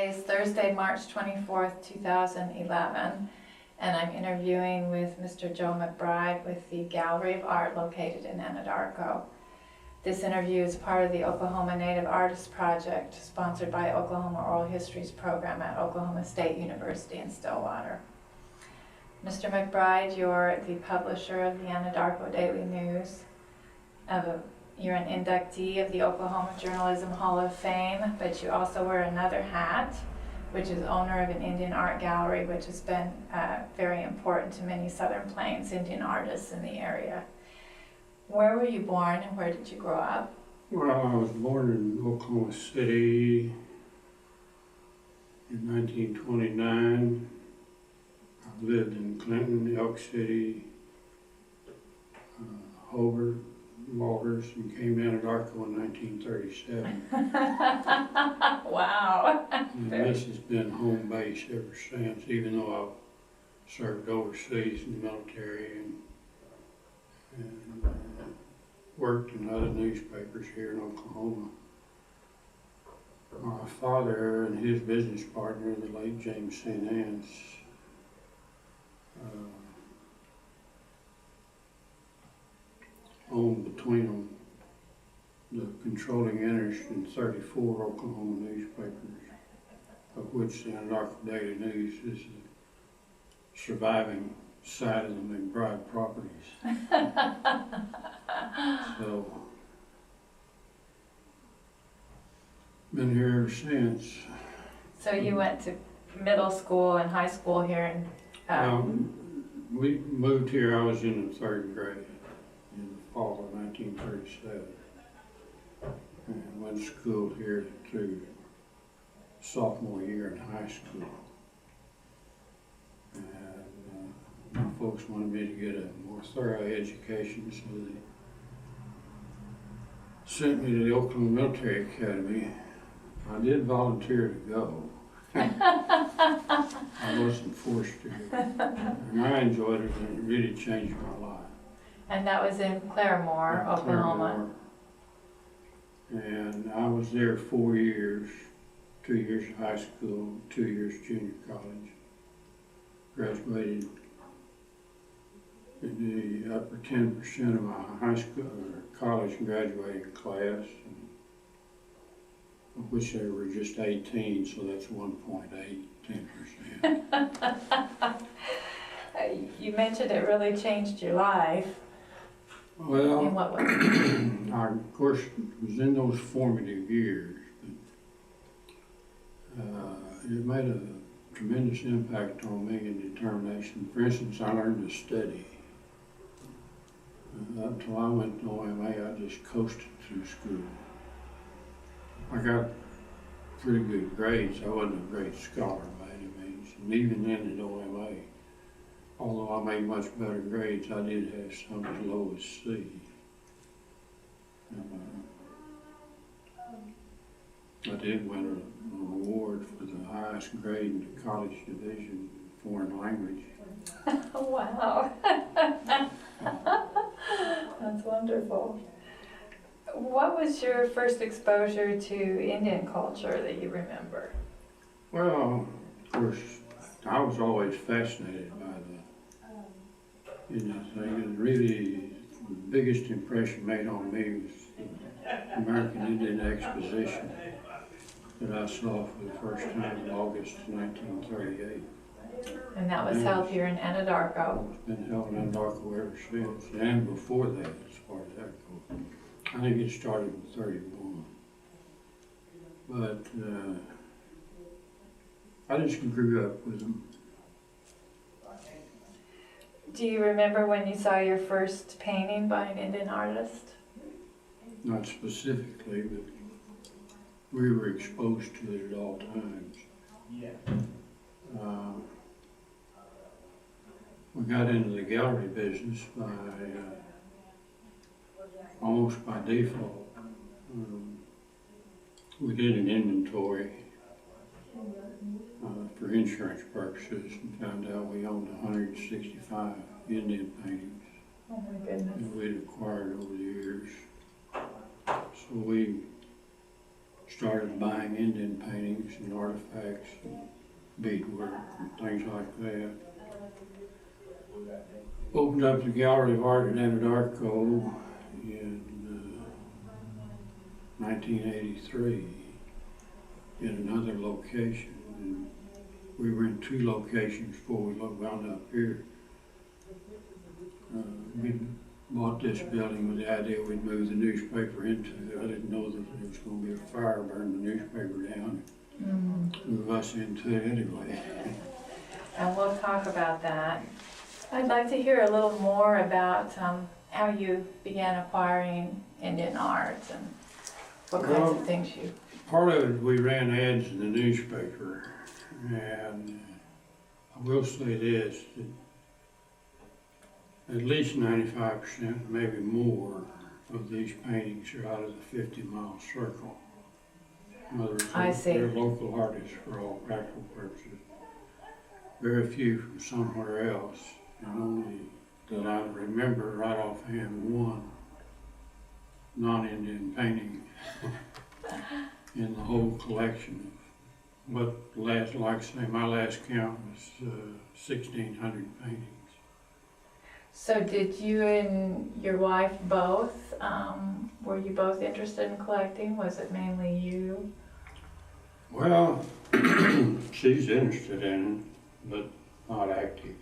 Today is Thursday, March 24th, 2011, and I'm interviewing with Mr. Joe McBride with the Gallery of Art located in Anadarko. This interview is part of the Oklahoma Native Artists Project, sponsored by Oklahoma Oral Histories program at Oklahoma State University in Stillwater. Mr. McBride, you're the publisher of the Anadarko Daily News. You're an inductee of the Oklahoma Journalism Hall of Fame, but you also wear another hat, which is owner of an Indian art gallery, which has been very important to many Southern Plains Indian artists in the area. Where were you born and where did you grow up? Well, I was born in Oklahoma City in 1929. I lived in Clinton, Elk City, Hobart, Walters, and came to Anadarko in 1937. Wow. And this has been home base ever since, even though I've served overseas in the military and worked in other newspapers here in Oklahoma. My father and his business partner, the late James St. Anne's, owned between them the controlling interest in 34 Oklahoma newspapers, of which the Anadarko Daily News is the surviving side of the McBride properties. So, been here ever since. So you went to middle school and high school here in We moved here, I was in the 3rd grade in the fall of 1937. And went to school here through sophomore year in high school. And my folks wanted me to get a more thorough education, so they sent me to the Oklahoma Military Academy. I did volunteer to go. I wasn't forced to. And I enjoyed it, and it really changed my life. And that was in Claremore, Oklahoma. And I was there 4 years, 2 years of high school, 2 years junior college. Graduated in the upper 10% of my high school or college graduating class, of which there were just 18, so that's 1.8, 10%. You mentioned it really changed your life. Well, In what way? of course, it was in those formative years, but it made a tremendous impact on me and determination. For instance, I learned to study. Up until I went to OMA, I just coasted through school. I got pretty good grades. I wasn't a great scholar by any means. And even then at OMA, although I made much better grades, I did have some as low as C. I did win an award for the highest grade in the college division, foreign language. Wow. That's wonderful. What was your first exposure to Indian culture that you remember? Well, of course, I was always fascinated by the Indian thing, and really the biggest impression made on me was the American Indian Exposition that I saw for the first time in August 1938. And that was held here in Anadarko. It's been held in Anadarko ever since, and before that, as far as that goes. I think it started in 31. But I just grew up with them. Do you remember when you saw your first painting by an Indian artist? Not specifically, but we were exposed to it at all times. We got into the gallery business by almost by default. We did an inventory for insurance purposes and found out we owned 165 Indian paintings. Oh my goodness. That we'd acquired over the years. So we started buying Indian paintings and artifacts and beadwork and things like that. Opened up the Gallery of Art at Anadarko in 1983 in another location. And we were in 2 locations before we wound up here. We bought this building with the idea we'd move the newspaper into it. I didn't know that there was going to be a fire, burn the newspaper down, move us into it anyway. And we'll talk about that. I'd like to hear a little more about how you began acquiring Indian art and what kinds of things you... Part of it, we ran ads in the newspaper, and I will say this, that at least 95%, maybe more, of these paintings are out of the 50-mile circle. In other words, I see. They're local artists for all practical purposes. Very few from somewhere else, and only that I remember right offhand one non-Indian painting in the whole collection of what last, like I say, my last count was 1,600 paintings. So did you and your wife both, were you both interested in collecting? Was it mainly you? Well, she's interested in it, but not active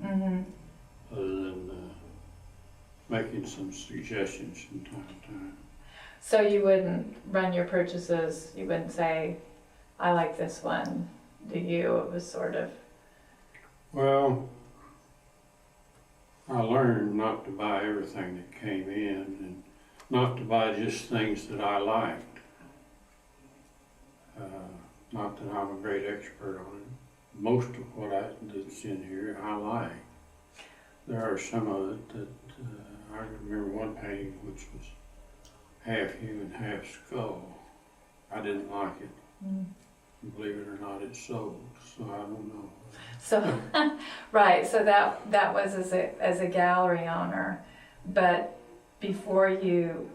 in it, other than making some suggestions from time to time. So you wouldn't run your purchases, you wouldn't say, I like this one, do you? It was sort of... Well, I learned not to buy everything that came in and not to buy just things that I liked. Not that I'm a great expert on it. Most of that's in here I like. There are some of it that I remember one painting which was half human, half skull. I didn't like it. Believe it or not, it sold, so I don't know. So, right, so that was as a gallery owner, but before you,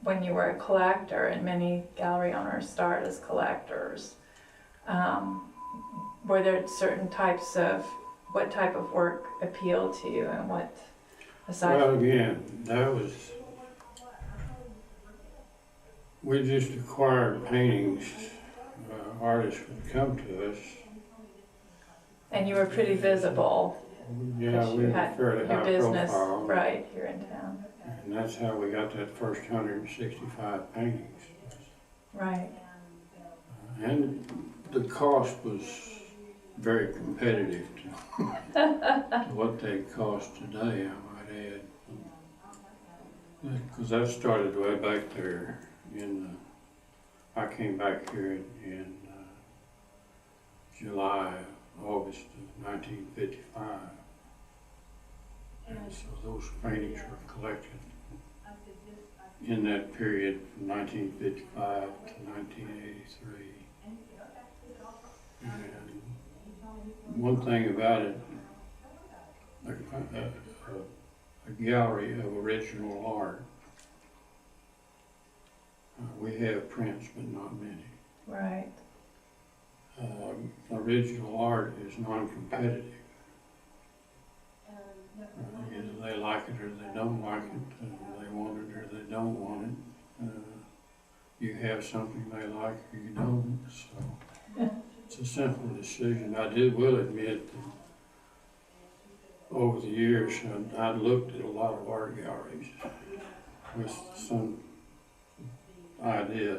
when you were a collector, and many gallery owners start as collectors, were there certain types of, what type of work appealed to you, and what, aside Well, from... again, that was, we just acquired paintings. Artists would come to us. And you were pretty visible. Yeah, we were fairly high business, profile. right, here in town. And that's how we got that first 165 paintings. Right. And the cost was very competitive to what they cost today, I might add. Because that started way back there in, I came back here in July, August of 1955. And so those paintings were collected in that period from 1955 to 1983. And one thing about it, a gallery of original art, we have prints, but not many. Right. Original art is non-competitive. Either they like it or they don't like it, they want it or they don't want it. You have something they like or you don't, so it's a simple decision. I will admit that over the years I'd looked at a lot of art galleries with some idea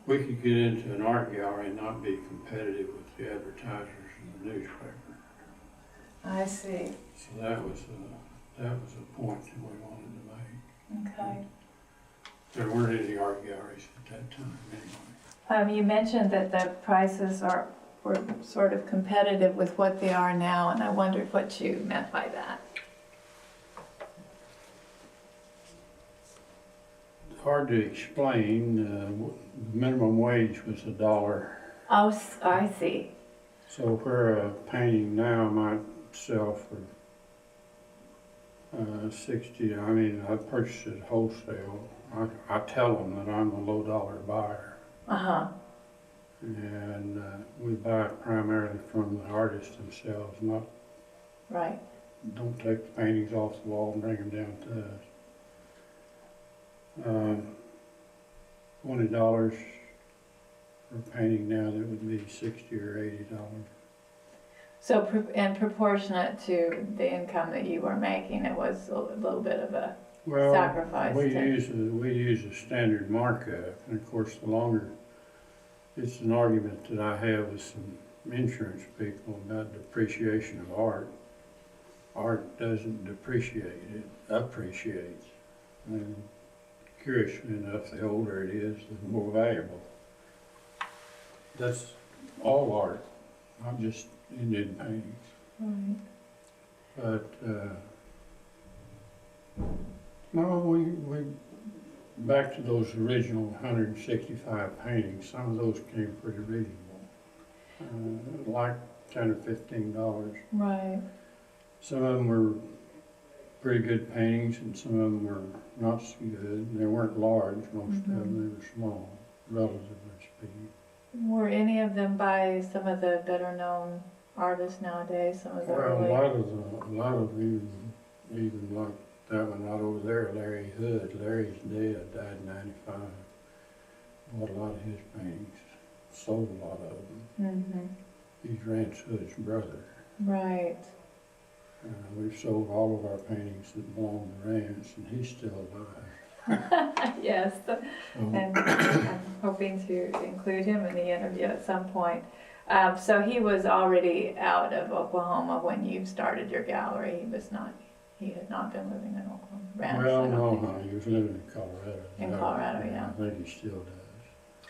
we could get into an art gallery and not be competitive with the advertisers in the newspaper. I see. So that was a point that we wanted to make. Okay. There weren't any art galleries at that time anyway. You mentioned that the prices were sort of competitive with what they are now, and I wondered what you meant by that. Hard to explain. The minimum wage was $1. Oh, I see. So where a painting now might sell for 60, I mean, I purchase it wholesale. I tell them that I'm a low dollar buyer. Uh-huh, And we buy it primarily from the artists themselves, not, right. don't take the paintings off the wall and bring them down to us. $20 for a painting now, that would be $60 or $80. So, and proportionate to the income that you were making, it was a little bit of a Well, sacrifice we to. use a standard markup, and of course, the longer, it's an argument that I have with some insurance people about depreciation of art. Art doesn't depreciate, it appreciates. And curiously enough, the older it is, the more valuable. That's all art, not just Indian paintings. Right. But, no, we, back to those original 165 paintings, some of those came pretty reasonable. Like $10 or $15. Right. Some of them were pretty good paintings and some of them were not so good. They weren't large, most of them, they were small, relatively speaking. Were any of them by some of the better known artists nowadays, some of the Well, early? a lot of even like that one right over there, Larry Hood. Larry's dead, died in '95. Bought a lot of his paintings, sold a lot of them. He's Rance Hood's brother. Right. We've sold all of our paintings that belong to Rance, and he's still alive. Yes, So, and I'm hoping to include him in the interview at some point. So he was already out of Oklahoma when you started your gallery. He had not been living in Oklahoma. Rance, well, I don't no, think. no, he was living in Colorado. In Colorado, yeah. I think he still does.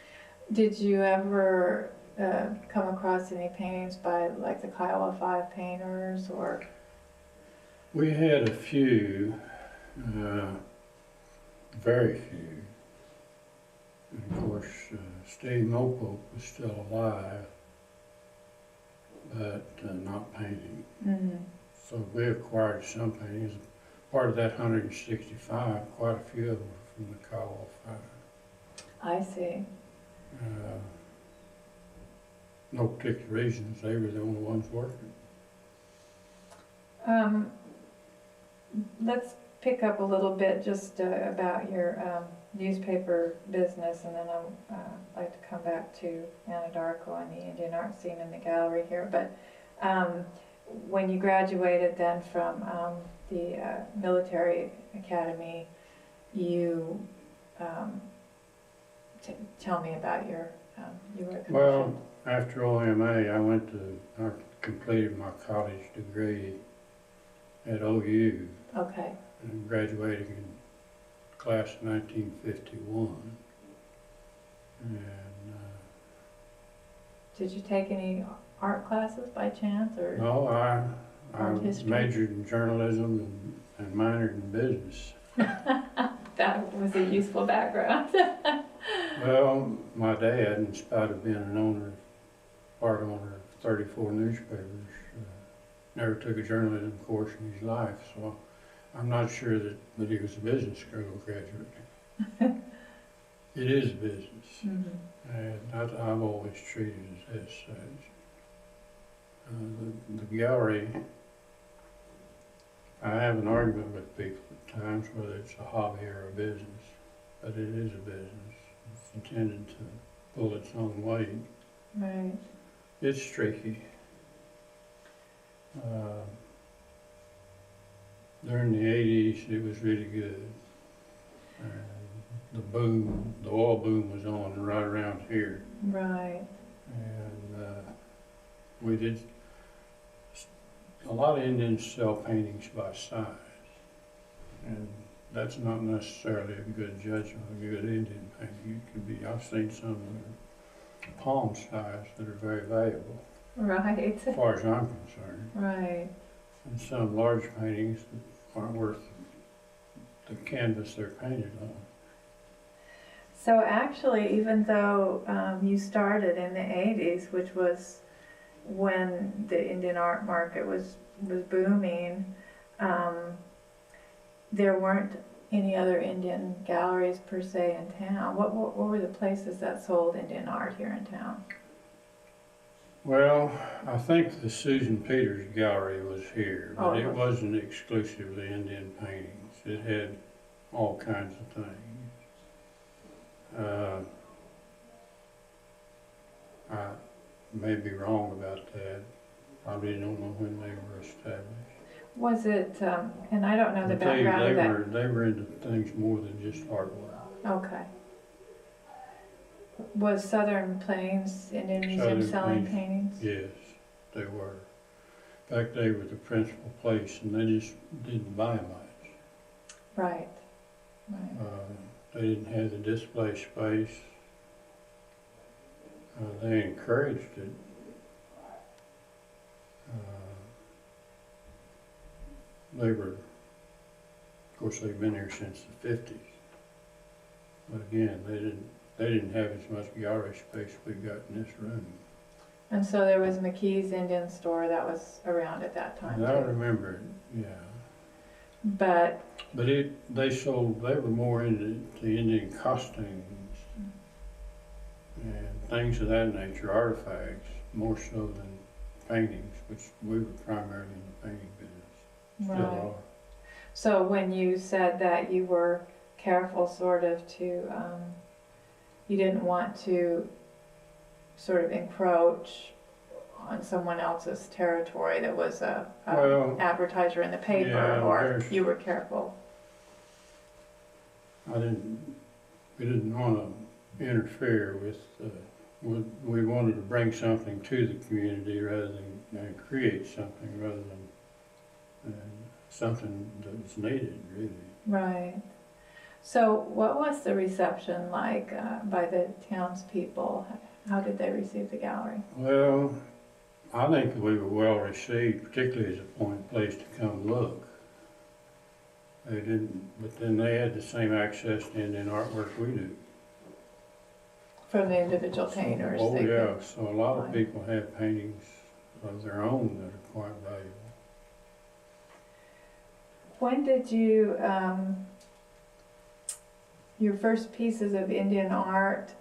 Did you ever come across any paintings by like the Kiowa Five painters or? We had a few, very few. And of course, Steve Mopope was still alive, but not painting. So we acquired some paintings. Part of that 165, quite a few of them were from the Kiowa Five. I see. No particular reasons, they were the only ones working. Let's pick up a little bit just about your newspaper business, and then I'd like to come back to Anadarko and the Indian art scene in the gallery here. But when you graduated then from the military academy, you tell me about your you were commissioned. Well, after OMA, I completed my college degree at OU. Okay. And graduating in class of 1951. And Did you take any art classes by chance, or? no, I Art history? majored in journalism and minored in business. That was a useful background. Well, my dad, in spite of being part owner of 34 newspapers, never took a journalism course in his life, so I'm not sure that he was a business school graduate. It is business, and I've always treated it as such. The gallery, I have an argument with people at times whether it's a hobby or a business, but it is a business. It's intended to pull its own weight. Right. It's tricky. During the '80s, it was really good. The oil boom was on right around here. Right. And we did, a lot of Indians sell paintings by size. And that's not necessarily a good judgment of a good Indian painting. It could be, I've seen some that are palm size that are very valuable, Right. as far as I'm concerned. Right. And some large paintings that aren't worth the canvas they're painted on. So actually, even though you started in the 80s, which was when the Indian art market was booming, there weren't any other Indian galleries per se in town? What were the places that sold Indian art here in town? Well, I think the Susan Peters Gallery was here, but Oh, it wasn't exclusively Indian paintings. It had all kinds of things. I may be wrong about that. Probably don't know when they were established. Was it, and I don't know the But background of that. they were into things more than just artwork. Okay. Was Southern Plains Indian Museum Southern selling Plains. paintings? Yes, they were. In fact, they were the principal place, and they just didn't buy much. Right, right. They didn't have the display space. They encouraged it. They were, of course, they've been here since the 50s. But again, they didn't have as much gallery space we got in this room. And so there was McKee's Indian store that was around at that time And I too. remember it, yeah. But They were more into the Indian costumes and things of that nature, artifacts, more so than paintings, which we were primarily in the painting business. Still right. are. So when you said that you were careful sort of to, you didn't want to sort of encroach on someone else's territory that was a Well, advertiser in the paper, yeah, or you were careful? we didn't want to interfere with, we wanted to bring something to the community rather than create something rather than something that was needed, really. Right. So what was the reception like by the townspeople? How did they receive the gallery? Well, I think we were well received, particularly as a place to come look. They didn't, but then they had the same access to Indian artwork we do. From the individual painters? Oh, they yeah, could- so a lot of people have paintings of their own that are quite valuable. When did you, your first pieces of Indian art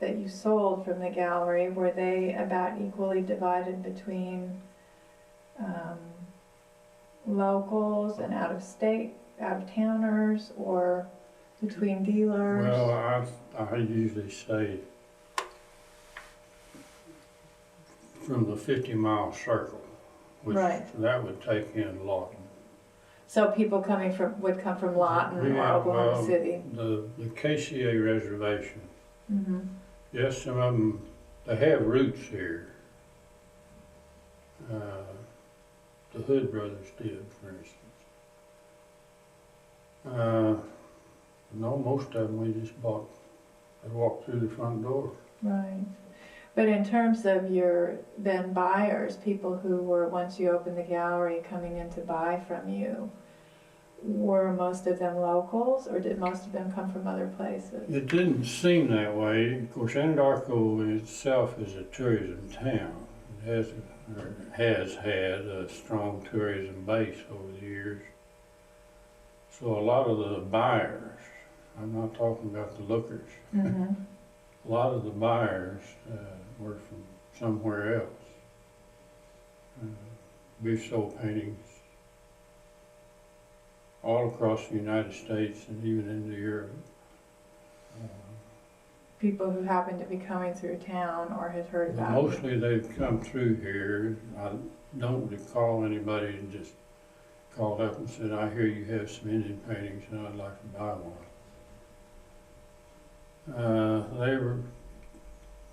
that you sold from the gallery, were they about equally divided between locals and out-of-towners, or between dealers? Well, I usually say from the 50-mile circle, which Right. that would take in Lawton. So people would come from Lawton or Yeah, Oklahoma well, City? The KCA reservation, Mm-hmm. yes, some of them, they have roots here. The Hood brothers did, for instance. No, most of them we just bought, they walked through the front door. Right. But in terms of your then buyers, people who were, once you opened the gallery, coming in to buy from you, were most of them locals, or did most of them come from other places? It didn't seem that way. Of course, Anadarko in itself is a tourism town. It has had a strong tourism base over the years. So a lot of the buyers, I'm not talking about the lookers, Mm-hmm. a lot of the buyers were from somewhere else. We've sold paintings all across the United States and even into Europe. People who happened to be coming through town or had heard But about it. mostly they've come through here. I don't recall anybody that just called up and said, I hear you have some Indian paintings and I'd like to buy one. They were,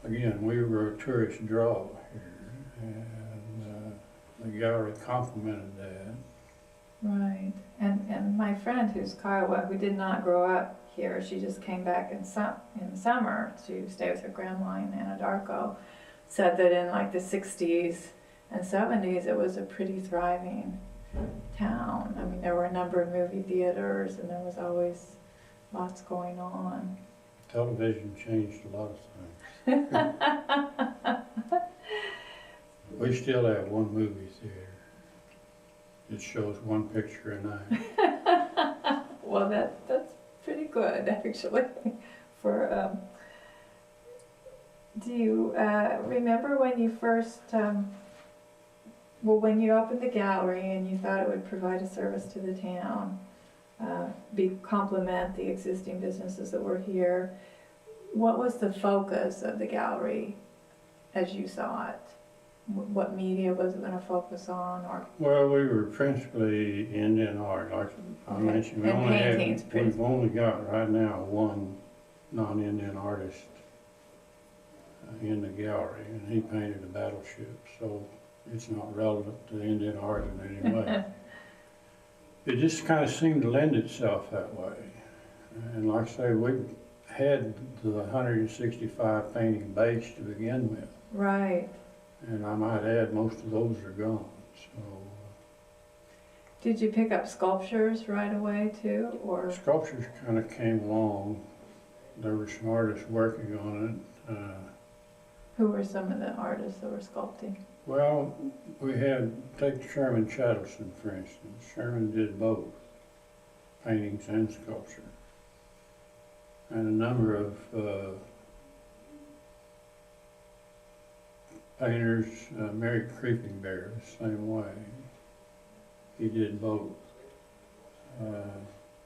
again, we were a tourist draw here, and the gallery complimented that. Right. And my friend who's Kiowa, who did not grow up here, she just came back in summer to stay with her grandma in Anadarko, said that in like the 60s and 70s it was a pretty thriving town. I mean, there were a number of movie theaters and there was always lots going on. Television changed a lot of things. We still have one movie theater. It shows one picture a night. Well, that's pretty good, actually, for, do you, remember when you first, well, when you opened the gallery and you thought it would provide a service to the town, complement the existing businesses that were here, what was the focus of the gallery as you saw it? What media was it gonna focus on, or? Well, we were principally Indian art, like I Okay. mentioned. And paintings, We've only got right now one non-Indian artist in the gallery, and he painted a battleship, so it's not relevant to Indian art in any way. It just kind of seemed to lend itself that way. And like I say, we had the 165 painting base to begin with. Right. And I might add, most of those are gone, so. Did you pick up sculptures right away too, or? Sculptures kind of came along. There were some artists working on it. Who were some of the artists that were sculpting? Well, we had, take Sherman Chattelson, for instance. Sherman did both, paintings and sculpture. And a number of painters, Mary Creeping Bear, the same way. He did both.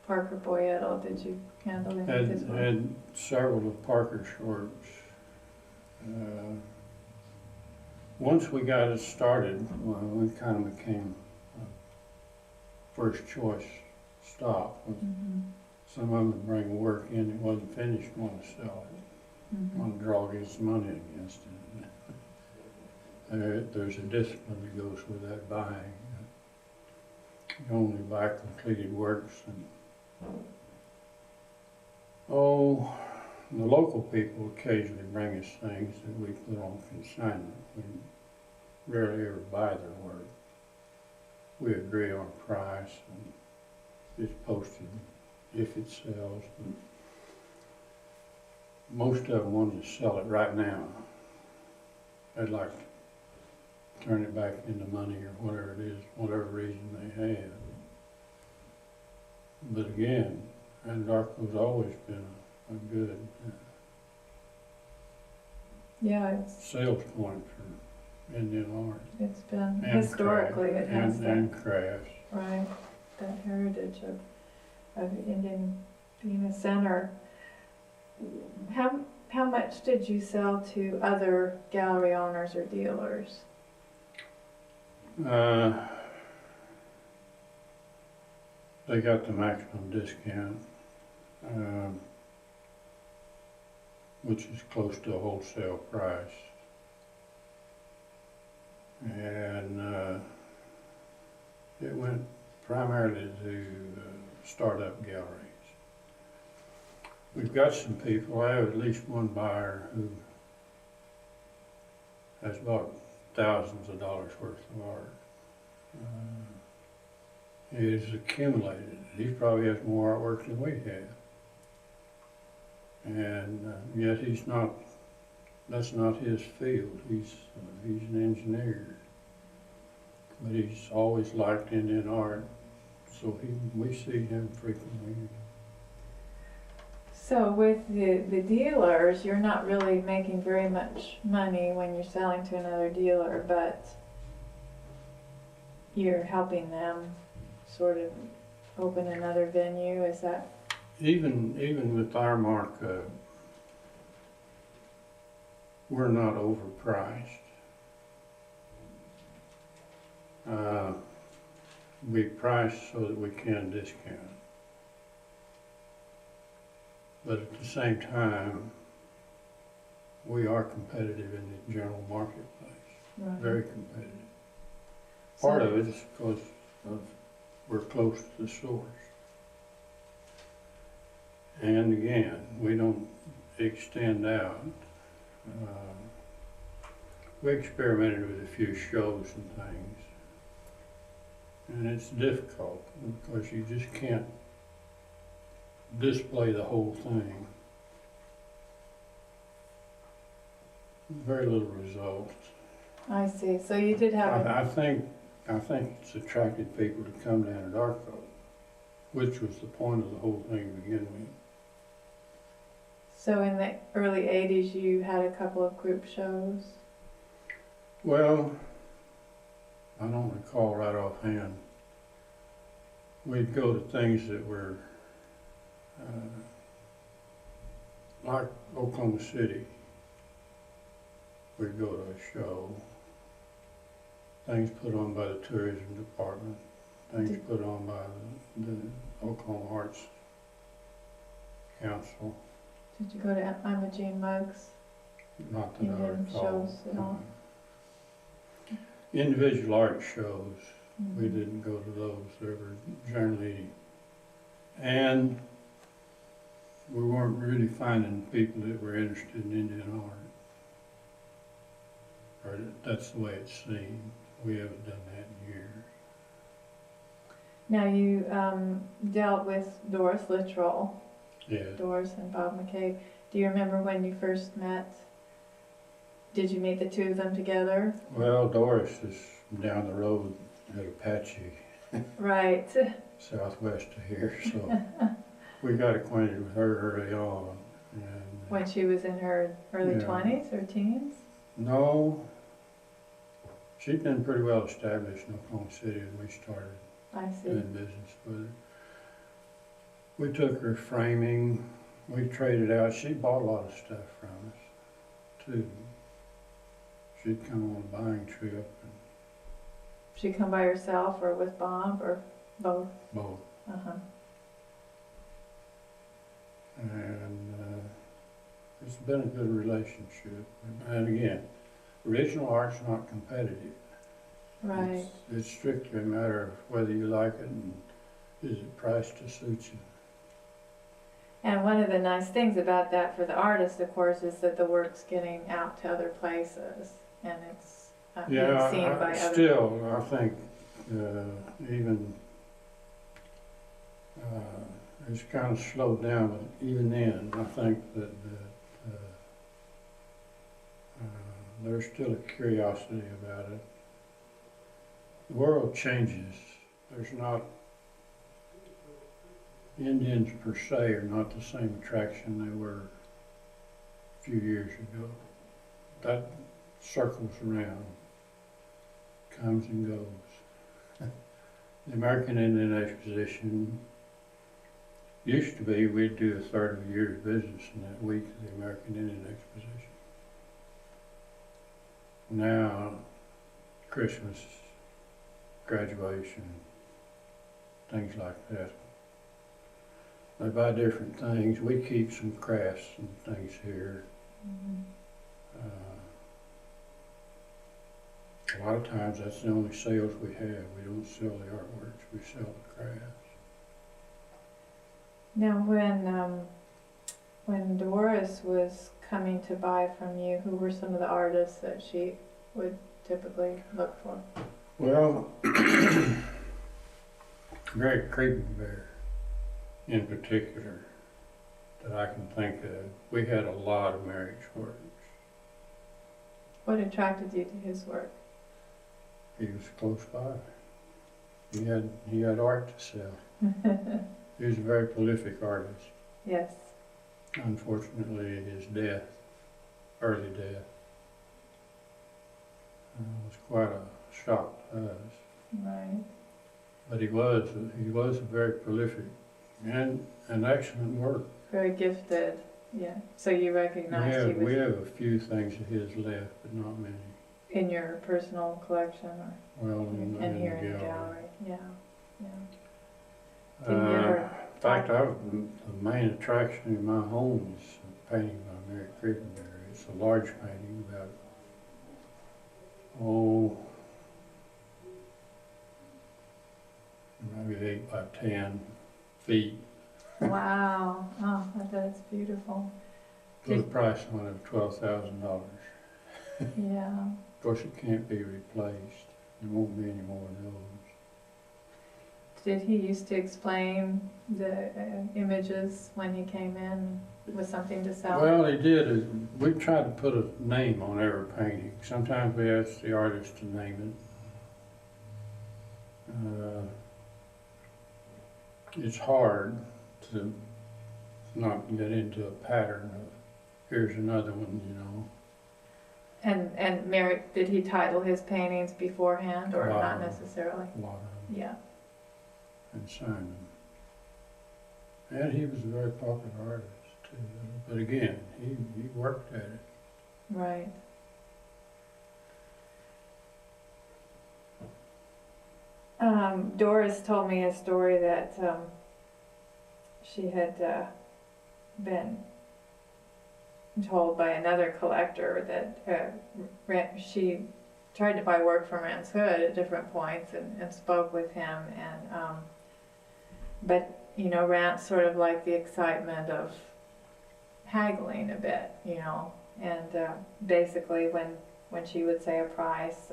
Parker Boyetto, did you handle any of his work? Had several of Parker's works. Once we got it started, well, we kind of became first choice stop. Some of them would bring work in that wasn't finished, want to sell it, want to draw his money against it. There's a discipline that goes with that buying. You only buy completed works. And the local people occasionally bring us things that we put on consignment. We rarely ever buy their work. We agree on a price and it's posted if it sells. But most of them want to sell it right now. They'd like to turn it back into money or whatever it is, whatever reason they have. But again, Anadarko's always been a good sales point for Indian art. It's been, And historically, it has and crafts. right, that heritage of Indian being a center. How much did you sell to other gallery owners or dealers? They got the maximum discount, which is close to a wholesale price. And it went primarily to startup galleries. We've got some people, I have at least one buyer who has bought thousands of dollars worth of art. He's accumulated. He probably has more artwork than we have. And yet he's not, that's not his field. He's an engineer. But he's always liked Indian art, so we see him frequently. So with the dealers, you're not really making very much money when you're selling to another dealer, but you're helping them sort of open another venue, is that? Even with our markup, we're not overpriced. We price so that we can discount. But at the same time, we are competitive in the general marketplace, Right. very competitive. Part of it is because we're close to the source. And again, we don't extend out. We experimented with a few shows and things. And it's difficult because you just can't display the whole thing. Very little results. I see, so you did have I think it's attracted people to come to Anadarko which was the point of the whole thing to begin with. So in the early 80s, you had a couple of group shows? Well, I don't recall right offhand. We'd go to things that were like Oklahoma City. We'd go to a show, things put on by the tourism department, things put on by the Oklahoma Arts Council. Did you go to Imogene Muggs? Not that I Indian recall. shows at all? Individual art shows, Mhm. we didn't go to those. They were generally, and we weren't really finding people that were interested in Indian art. Or that's the way it seemed. We haven't done that in years. Now you dealt with Doris Littrell, Yeah. Doris and Bob McCabe. Do you remember when you first met? Did you meet the two of them together? Well, Doris is down the road at Apache, Right. southwest of here, so we got acquainted with her early on. And, When she was in her early Yeah. 20s or teens? no, she'd been pretty well established in Oklahoma City when we started I see. doing business with her. We took her framing, we traded out, she bought a lot of stuff from us, too. She'd come on a buying trip and She come by herself or with Bob or both? both. Uh-huh. And it's been a good relationship. And again, original art's not competitive. Right. It's strictly a matter of whether you like it and is it priced to suit you. And one of the nice things about that for the artist, of course, is that the work's getting out to other places and it's being Yeah, seen by other. still, I think even it's kind of slowed down, but even then, I think that there's still a curiosity about it. The world changes. There's not, Indians per se are not the same attraction they were a few years ago. That circles around, comes and goes. The American Indian Exposition used to be, we'd do a third of a year's business in that week of the American Indian Exposition. Now, Christmas, graduation, things like that. They buy different things. We keep some crafts and things here. Mhm. A lot of times that's the only sales we have. We don't sell the artworks, we sell the crafts. Now, when Doris was coming to buy from you, who were some of the artists that she would typically look for? Well, Greg Creepenbear in particular that I can think of. We had a lot of marriage works. What attracted you to his work? He was close by. He had art to sell. He was a very prolific artist. Yes. Unfortunately, his death, early death, was quite a shock to us. Right. But he was a very prolific and an excellent work. Very gifted. Yeah. So you recognized he We was have a few things of his left, but not many. in your personal collection or Well, in here the in the gallery. gallery. Yeah. Yeah. Did you ever In fact, the main attraction in my home is a painting by Mary Creepenbear. It's a large painting, about, maybe 8 by 10 feet. Wow. Oh, I bet it's beautiful. Put a price on it of $12,000. Yeah. Of course, it can't be replaced. There won't be any more of those. Did he used to explain the images when he came in with something to sell? Well, he did. We tried to put a name on every painting. Sometimes we asked the artist to name it. it's hard to not get into a pattern of, here's another one, you know. And Mary, did he title his paintings beforehand or not necessarily? A lot of them. Yeah. And sign them. And he was a very popular artist too. But again, he worked at it. Right. Doris told me a story that she had been told by another collector that she tried to buy work from Rance Hood at different points and spoke with him, and but you know, Rance sort of liked the excitement of haggling a bit, you know, and basically when she would say a price,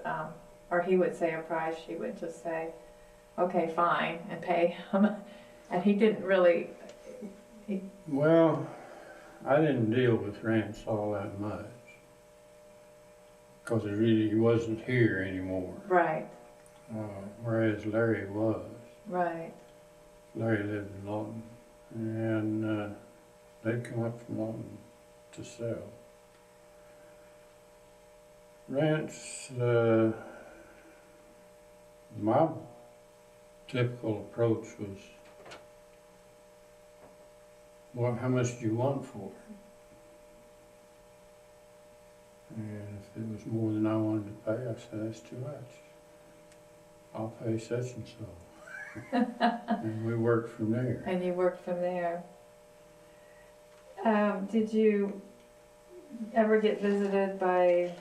or he would say a price, she would just say, okay, fine, and pay him. And he didn't really. Well, I didn't deal with Rance all that much because he wasn't here anymore. Right. Whereas Larry was. Right. Larry lived in Lawton, and they'd come up from Lawton to sell. Rance, my typical approach was, well, how much do you want for it? And if it was more than I wanted to pay, I said, that's too much. I'll pay such and so. And we worked from there. And you worked from there. Did you ever get visited by,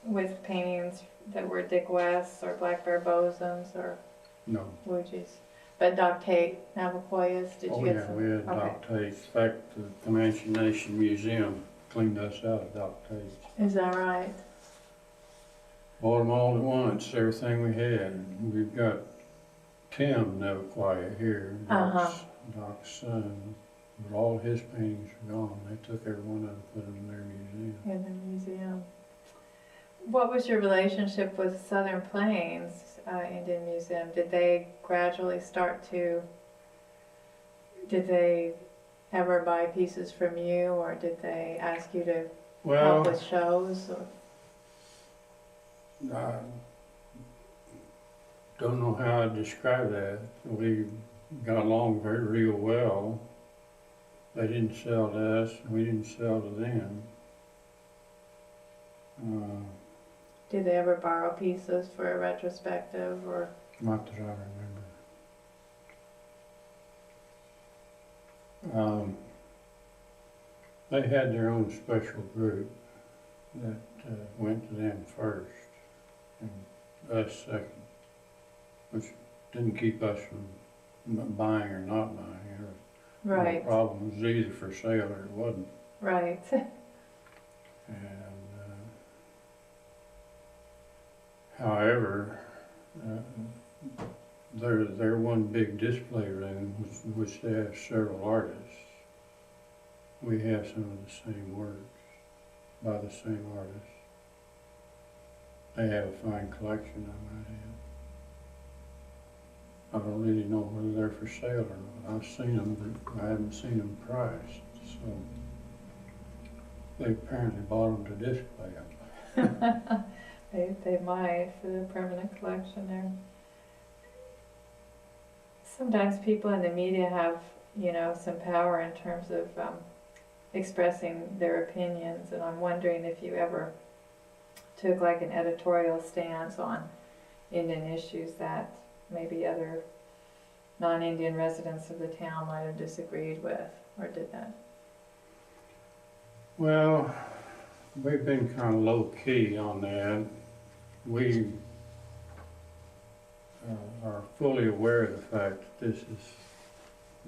with paintings that were Dick West's or Black Bear Bosoms or No. Woojies? But Doc Tate, Navajoyas, did you get some? Oh yeah, we had Doc Tate. In fact, the Comanche Nation Museum cleaned us out of Doc Tate. Is that right? Bought them all at once, everything we had. We've got Tim Navajoya here, Doc's son. But all his paintings are gone. They took every one of them and put them in their museum. In the museum. What was your relationship with Southern Plains Indian Museum? Did they gradually start to, did they ever buy pieces from you, or did they ask you to help with shows? Or? I don't know how I'd describe that. We got along real well. They didn't sell to us, and we didn't sell to them. Did they ever borrow pieces for a retrospective, or? Not that I remember. They had their own special group that went to them first, and us second, which didn't keep us from buying or not buying. Right. No problem. It was either for sale or it wasn't. Right. And however, their one big display room, which they have several artists. We have some of the same works by the same artists. They have a fine collection, I might add. I don't really know whether they're for sale or not. I've seen them, but I haven't seen them priced. So they apparently bought them to display them. They might for the permanent collection there. Sometimes people in the media have, you know, some power in terms of expressing their opinions, and I'm wondering if you ever took like an editorial stance on Indian issues that maybe other non-Indian residents of the town might have disagreed with, or did that? Well, we've been kind of low-key on that. We are fully aware of the fact that this is,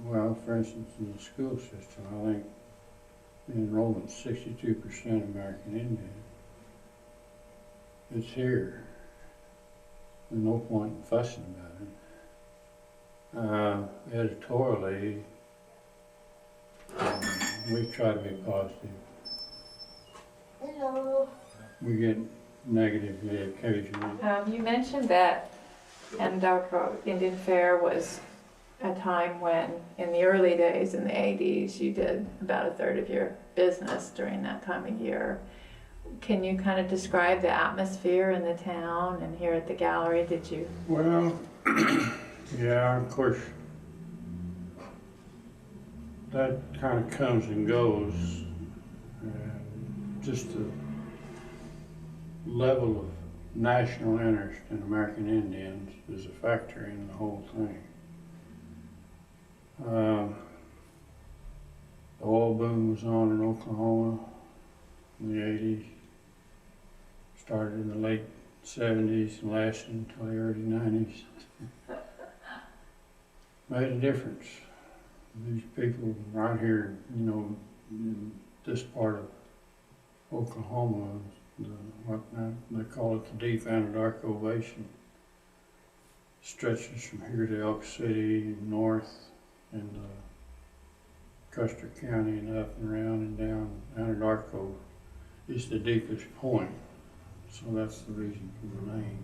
well, for instance, in the school system, I think the enrollment's 62% American Indian. It's here. There's no point in fussing about it. Editorially, we try to be positive. Hello. We get negatively occasionally. You mentioned that Anadarko Indian Fair was a time when, in the early days, in the 80s, you did about a third of your business during that time of year. Can you kind of describe the atmosphere in the town and here at the gallery? Did you? Well, yeah, of course, that kind of comes and goes. Just the level of national interest in American Indians is a factor in the whole thing. The oil boom was on in Oklahoma in the 80s. Started in the late 70s and lasted until the early 90s. Made a difference. These people right here, you know, in this part of Oklahoma, what now they call it the deep Anadarko Basin, stretches from here to Elk City, north, and Custer County, and up and around and down. Anadarko is the deepest point, so that's the reason for the name.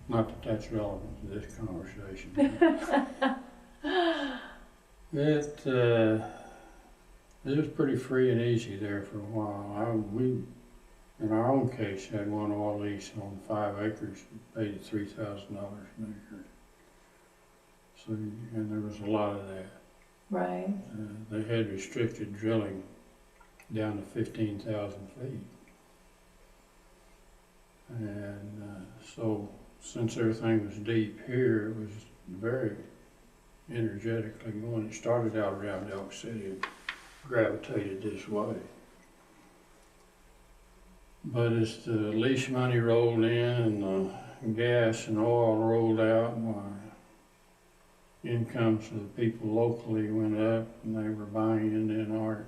Not that that's relevant to this conversation. It was pretty free and easy there for a while. We, in our own case, had one oil lease on 5 acres, paid $3,000 an acre. So, and there was a lot of that. Right. They had restricted drilling down to 15,000 feet. And so, since everything was deep here, it was very energetically going. It started out around Elk City and gravitated this way. But as the lease money rolled in and the gas and oil rolled out, my incomes of the people locally went up, and they were buying Indian art,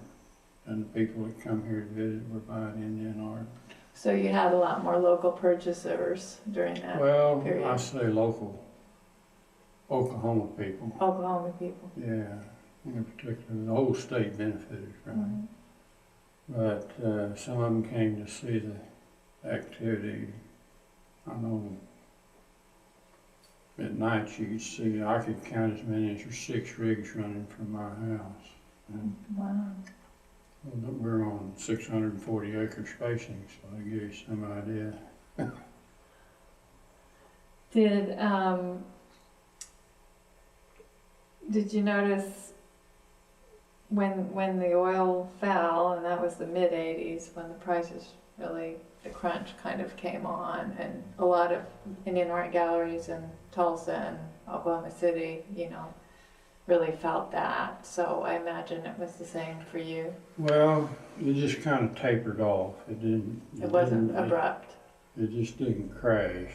and the people that come here to visit were buying Indian art. So you had a lot more local purchasers during that period? I say local, Oklahoma people. Oklahoma people. Yeah, in particular, the whole state benefited from it. But some of them came to see the activity. I know at night you could see, I could count as many as 6 rigs running from my house. And wow. we're on 640 acre spacing, so that gives you some idea. Did you notice when the oil fell, and that was the mid-80s, when the prices really, the crunch kind of came on, and a lot of Indian art galleries in Tulsa and Oklahoma City, you know, really felt that. So I imagine it was the same for you. Well, it just kind of tapered off. It wasn't abrupt. It just didn't crash.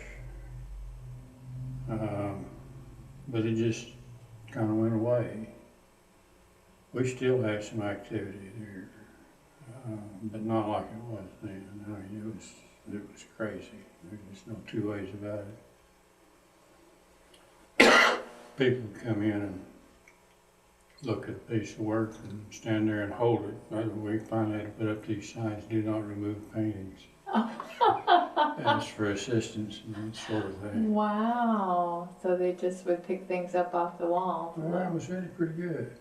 But it just kind of went away. We still have some activity there, but not like it was then. I mean, it was crazy. There's just no two ways about it. People come in and look at a piece of work and stand there and hold it. We finally had to put up these signs: "Do not remove paintings." Ask for assistance and that sort of thing. Wow! So they just would pick things up off the wall. Well, it was really pretty good.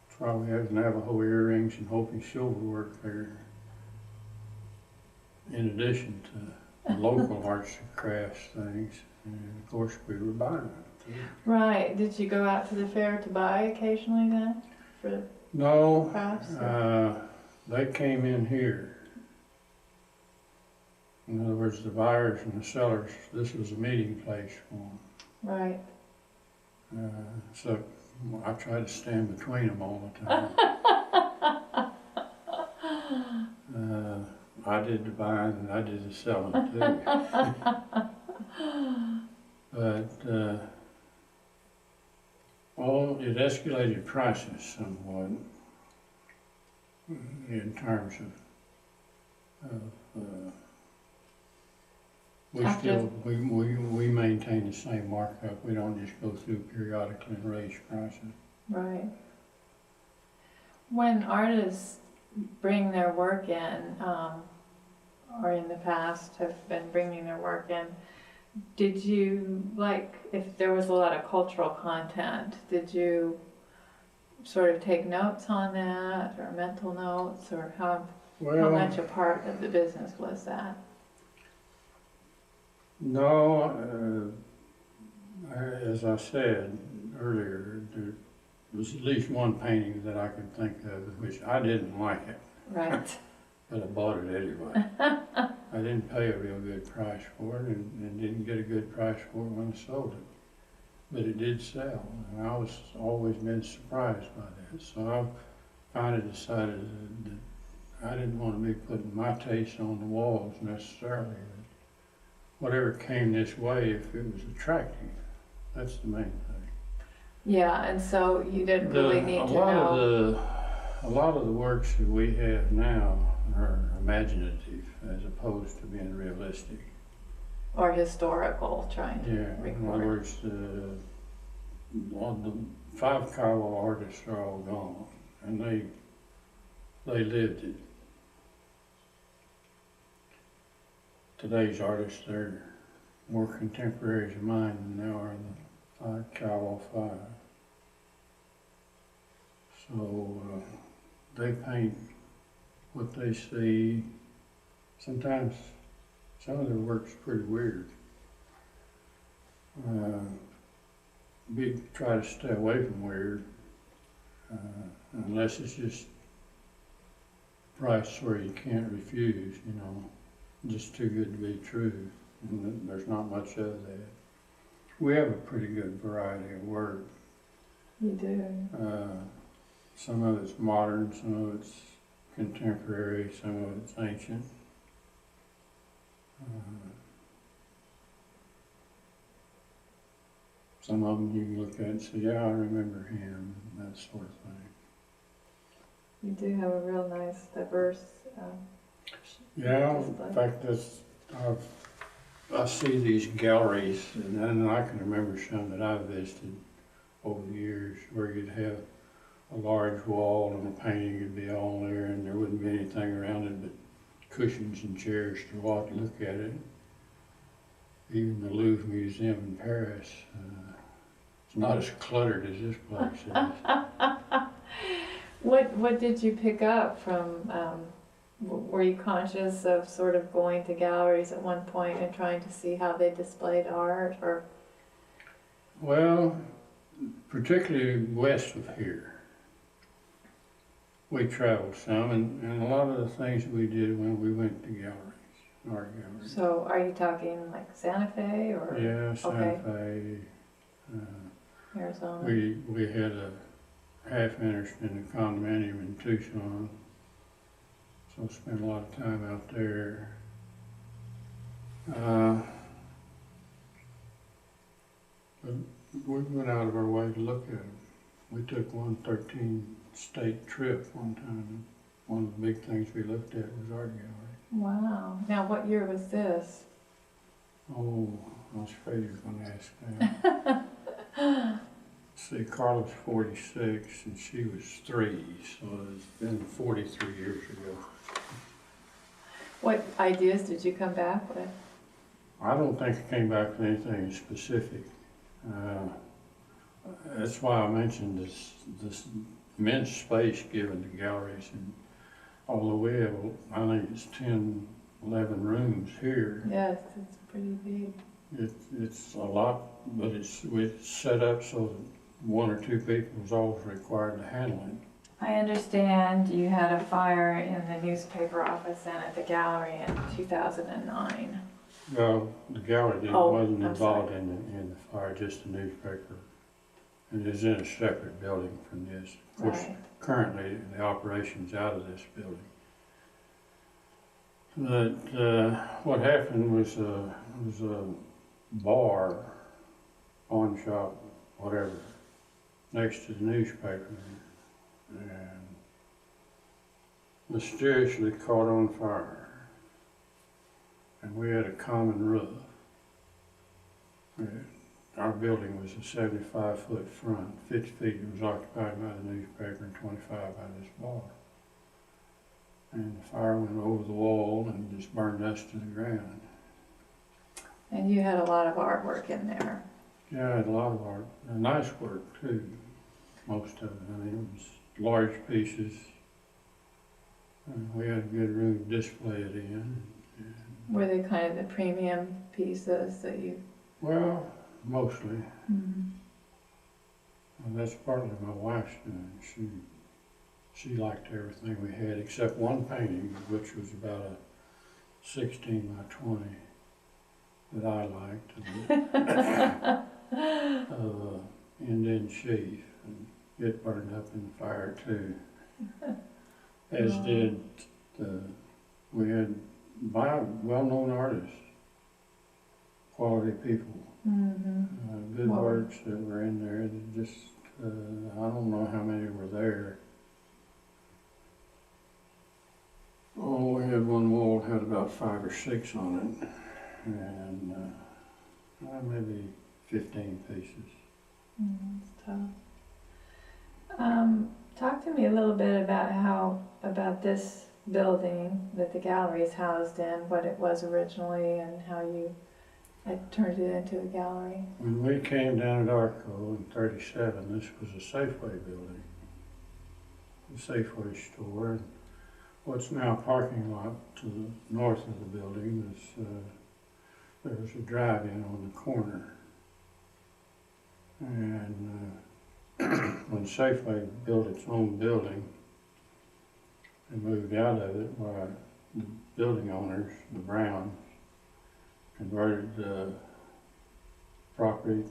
Probably have Navajo earrings and Hopi silver work there, in addition to the local arts and crafts things. And of course, we were buying it too. Right. Did you go out to the fair to buy occasionally then? For no, crafts? they came in here. In other words, the buyers and the sellers, this was a meeting place for them. Right. So I tried to stand between them all the time. I did the buying and I did the selling too. But it escalated prices somewhat in terms of we maintain the same markup. We don't just go through periodically and raise prices. Right. When artists bring their work in, or in the past have been bringing their work in, Did you, like, if there was a lot of cultural content, did you sort of take notes on that, or mental notes, or how Well, much a part of the business was that? no, as I said earlier, there was at least one painting that I could think of, which I didn't like it, Right. but I bought it anyway. I didn't pay a real good price for it, and didn't get a good price for it when I sold it. But it did sell, and I was always been surprised by that. So I finally decided that I didn't want to be putting my taste on the walls necessarily. Whatever came this way, if it was attractive, that's the main thing. Yeah, and so you didn't really need to know. A lot of the works that we have now are imaginative as opposed to being realistic. Or historical, trying to Yeah, in other record. words, all the 5 Kiowa artists are all gone, and they lived it. Today's artists, they're more contemporaries of mine than they are the 5 Kiowa 5. So they paint what they see. Sometimes some of their work's pretty weird. We try to stay away from weird, unless it's just a price where you can't refuse, you know, just too good to be true, and there's not much of that. We have a pretty good variety of work. You do. Some of it's modern, some of it's contemporary, some of it's ancient. Some of them you can look at and say, yeah, I remember him, that sort of thing. You do have a real nice, diverse. Yeah, display. in fact, I see these galleries, and then I can remember some that I've visited over the years where you'd have a large wall and a painting would be all there, and there wouldn't be anything around it but cushions and chairs to walk and look at it. Even the Louvre Museum in Paris, it's not as cluttered as this place is. What did you pick up from, were you conscious of sort of going to galleries at one point and trying to see how they displayed art, or? Well, particularly west of here, we traveled some, and a lot of the things we did when we went to galleries, art galleries. So are you talking like Santa Fe or? Yeah, Santa Okay. Fe. Arizona? We had a half interest in the condominium in Tucson, so spent a lot of time out there. But we went out of our way to look at them. We took one 13-state trip one time. One of the big things we looked at was art gallery. Wow. Now, what year was this? Oh, I was afraid you were going to ask that. See, Carla's 46 and she was 3, so it's been 43 years ago. What ideas did you come back with? I don't think I came back with anything specific. That's why I mentioned this immense space given to galleries, and although we have, I think it's 10, 11 rooms here. Yes, it's pretty big. It's a lot, but it's set up so that 1 or 2 people is always required to handle it. I understand you had a fire in the newspaper office and at the gallery in 2009. No, the gallery wasn't I'm involved in the fire, just the newspaper. And it's in a separate building from this. Of course, Right. currently the operation's out of this building. But what happened was a bar, pawn shop, whatever, next to the newspaper, and mysteriously caught on fire. And we had a common roof. Our building was a 75-foot front, 50 feet was occupied by the newspaper and 25 by this bar. And the fire went over the wall and just burned us to the ground. And you had a lot of artwork in there. Yeah, I had a lot of art, nice work too, most of it. I mean, it was large pieces. We had a good room to display it in. Were they kind of the premium pieces that you? Well, mostly. Mm-hmm. Well, that's partly my wife's doing. She liked everything we had except one painting, which was about a 16 by 20 that I liked, of Indian chief, and it burned up in the fire too. As did we had well-known artists, quality people, good works that were in there. That just I don't know how many were there. Oh, we had one wall that had about 5 or 6 on it, and maybe 15 pieces. That's tough. Talk to me a little bit about this building that the gallery is housed in, what it was originally, and how you had turned it into a gallery. When we came down to Anadarko in '37, this was a Safeway building, a Safeway store. And what's now a parking lot to the north of the building is there was a drive-in on the corner. And when Safeway built its own building and moved out of it, why the building owners, the Browns, converted the property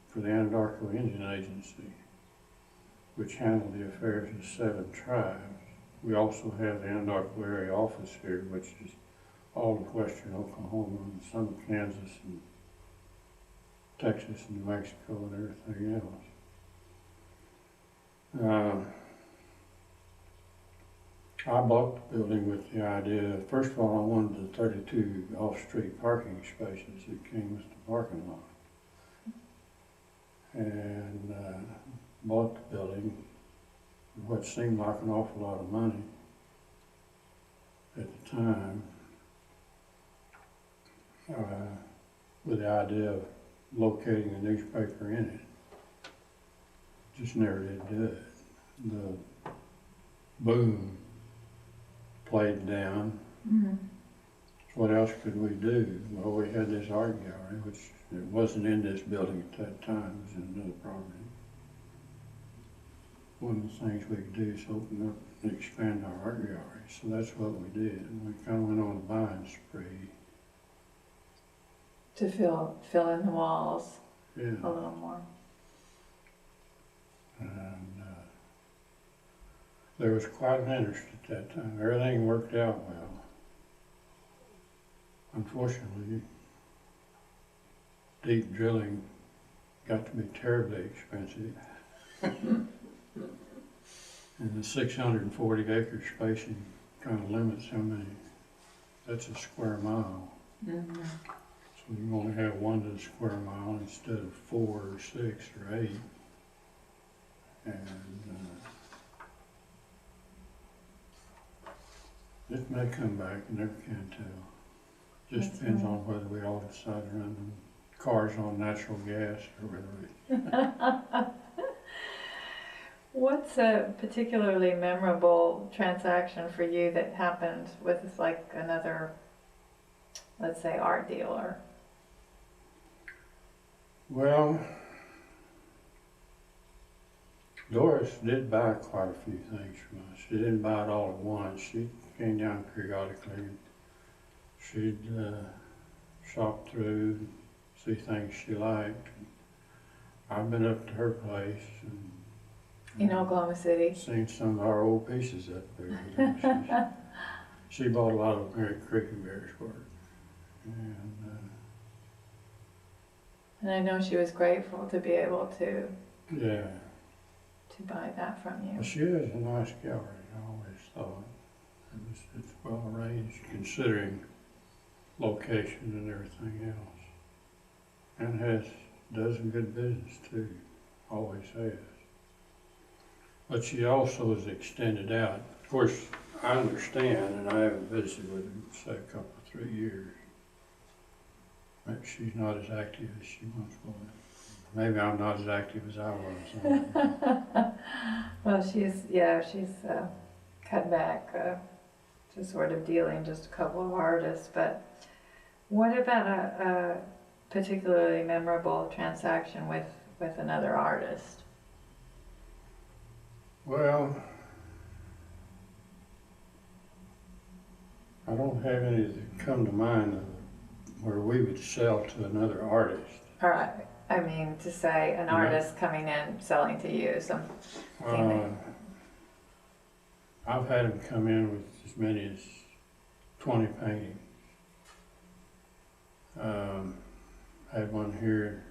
for the Anadarko Indian Agency, which handled the affairs of 7 tribes. We also have the Anadarko area office here, which is all of western Oklahoma and some of Kansas and Texas and New Mexico and everything else. I bought the building with the idea, first of all, I wanted the 32 off-street parking spaces that came with the parking lot. And bought the building for what seemed like an awful lot of money at the time, with the idea of locating a newspaper in it. Just never did do it. The boom played down. Mm-hmm. So what else could we do? Well, we had this art gallery, which it wasn't in this building at that time, it was in another property. One of the things we could do is open up and expand our art gallery. So that's what we did. And we kind of went on a buying spree. To fill in the walls a little more. And there was quite an interest at that time. Everything worked out well. Unfortunately, deep drilling got to be terribly expensive. And the 640 acre spacing kind of limits how many, that's a square mile. Mm-hmm. So you only have 1 to the square mile instead of 4 or 6 or 8. And it may come back, you never can tell. Just That's depends right. on whether we all decide to run the cars on natural gas or whether we... What's a particularly memorable transaction for you that happened with like another, let's say, art dealer? Well, Doris did buy quite a few things from us. She didn't buy it all at once. She came down periodically and she'd shop through, see things she liked. I've been up to her place and In Oklahoma City? seen some of our old pieces up there. You know, she bought a lot of Mary Creekenberry's work. And I know she was grateful to be able to Yeah. buy that from you. Well, she has a nice gallery, I always thought. It's well arranged considering location and everything else. And does a good business too, always has. But she also is extended out. Of course, I understand, and I haven't visited with her in, say, a couple, 3 years. Maybe she's not as active as she once was. Maybe I'm not as active as I was. Well, she's cut back to sort of dealing just a couple of artists, but what about a particularly memorable transaction with another artist? Well, I don't have any that come to mind where we would sell to another artist. Or, I mean, to say an artist coming in, selling to you, I've had them come in with as many as 20 paintings. Had one here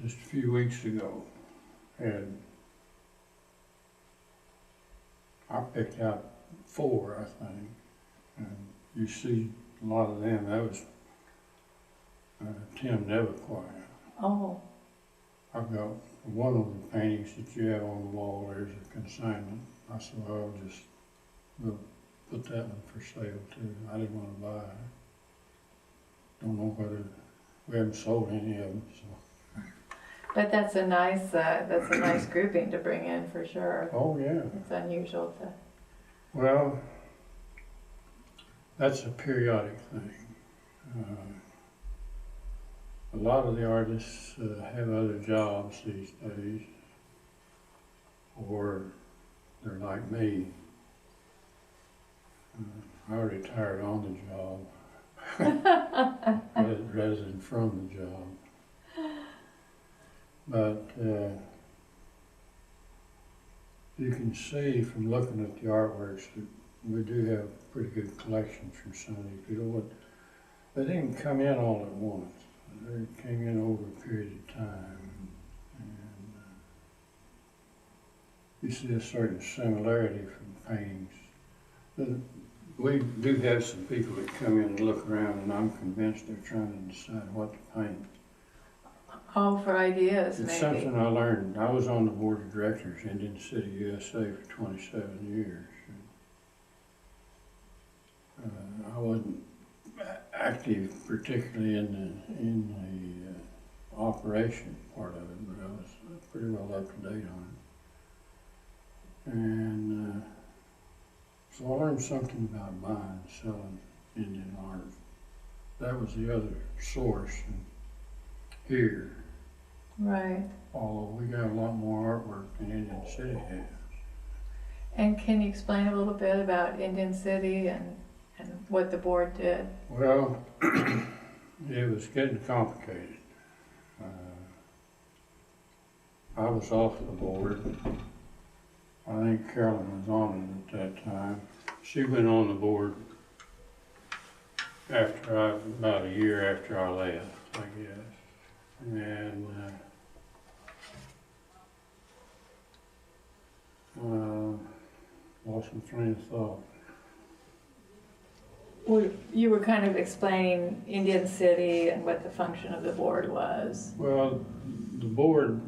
just a few weeks ago. I picked out 4, I think. And you see a lot of them. That was Tim Neverquire. Oh. I've got one of the paintings that you have on the wall. There's a consignment. I said, well, we'll put that one for sale too. I didn't want to buy it. Don't know whether we haven't sold any of them. So. But that's a nice grouping to bring in for sure. Oh yeah. It's unusual to. Well, that's a periodic thing. A lot of the artists have other jobs these days, or they're like me. I retired on the job rather than from the job. But you can see from looking at the artworks that we do have a pretty good collection from some of these people. But they didn't come in all at once. They came in over a period of time. And you see a certain similarity from paintings. We do have some people that come in and look around, and I'm convinced they're trying to decide what to paint. Oh, for ideas, It's maybe. something I learned. I was on the board of directors in Indian City, USA for 27 years. I wasn't active particularly in the operation part of it, but I was pretty well up to date on it. And so I learned something about buying and selling Indian art. That was the other source here. Right. Although we got a lot more artwork than Indian City has. And can you explain a little bit about Indian City and what the board did? Well, it was getting complicated. I was off the board. I think Carolyn was on it at that time. She went on the board about a year after I left, I guess. And lost my train of thought. Well, you were kind of explaining Indian City and what the function of the board was. Well, the board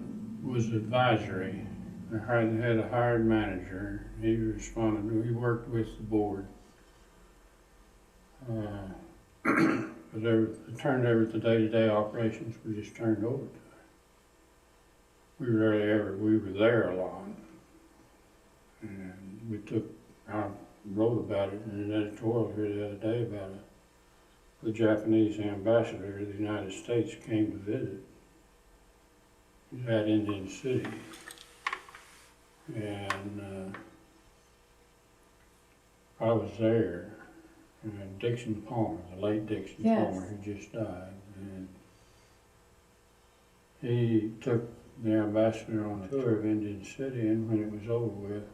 was advisory. They had a hired manager. He he worked with the board. But the day-to-day operations were just turned over to us. We were there a lot. And I wrote about it in an editorial here the other day about the Japanese ambassador to the United States came to visit. He was at Indian City. And I was there. And Dixon Palmer, the late Dixon Palmer, who just died. And he took the ambassador on a tour of Indian City, and when it was over with,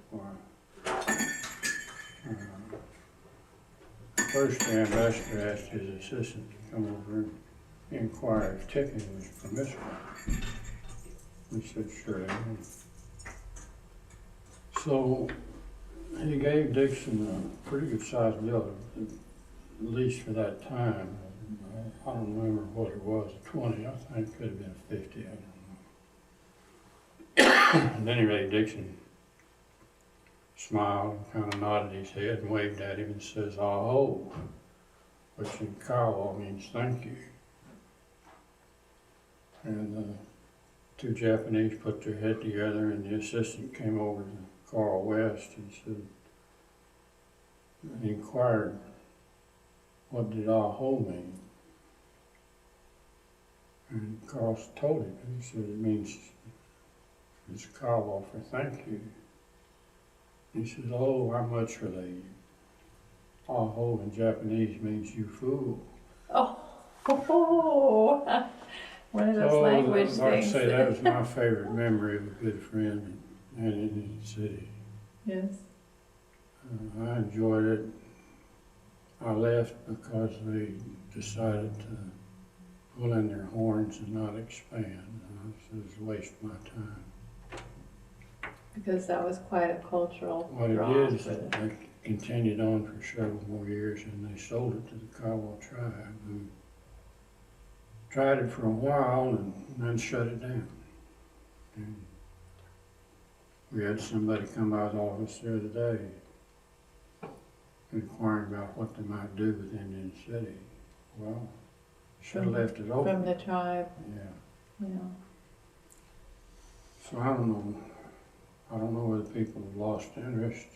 first the ambassador asked his assistant to come over and inquire if tipping was permissible. We said, sure. So he gave Dixon a pretty good sized bill, at least for that time. I don't remember what it was, a 20, I think it could have been a 50, I don't know. And anyway, Dixon smiled and kind of nodded his head and waved at him and says, "Oh." which in Kiowa means thank you. And two Japanese put their head together, and the assistant came over to Carl West and said, he inquired, what did aho mean? And Carl told him, and he said, it means, it's Kiowa for thank you. He said, oh, how much are they? Aho in Japanese means you fool. Oh, one of those language I'd things. say that was my favorite memory of a good friend in Indian City. Yes. I enjoyed it. I left because they decided to pull in their horns and not expand. It was a waste of my time. Because that was quite a cultural What it draw did is for that the- they continued on for several more years, and they sold it to the Kiowa tribe, who tried it for a while and then shut it down. And we had somebody come by the office the other day inquiring about what they might do with Indian City. Well, should have left it open. from the tribe. Yeah. Yeah. So I don't know. I don't know whether people have lost interest.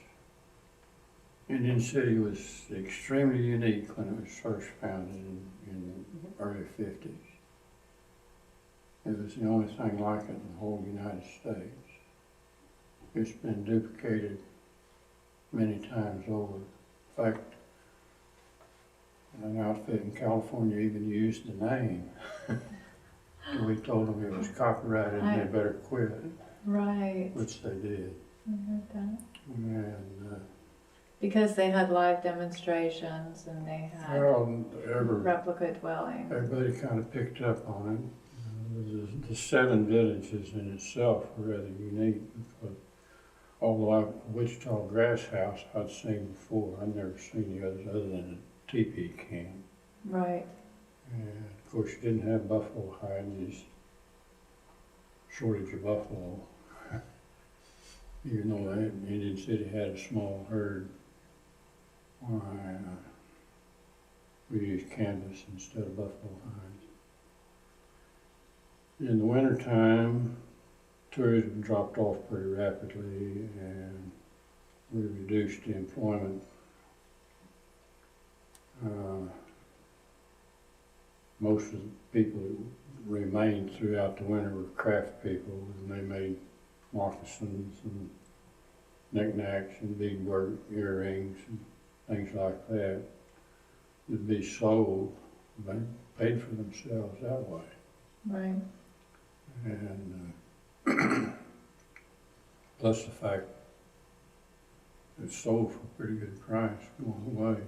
Indian City was extremely unique when it was first founded in the early 50s. It was the only thing like it in the whole United States. It's been duplicated many times over. In fact, an outfit in California even used the name. We told them it was copyrighted and they better quit, Right. which they did. I heard that. And Because they had live demonstrations and they had well, replica dwellings. everybody kind of picked up on it. The 7 villages in itself were rather unique because although Wichita Grass House I'd seen before, I'd never seen the others other than a teepee camp. Right. And of course you didn't have buffalo hides, shortage of buffalo. Even though Indian City had a small herd, we used canvas instead of buffalo hides. In the wintertime, tourism dropped off pretty rapidly and we reduced the employment. Most of the people that remained throughout the winter were craft people, and they made moccasins and knickknacks and beadwork, earrings and things like that. Would be sold, they paid for themselves that way. Right. And plus the fact it's sold for a pretty good price going away.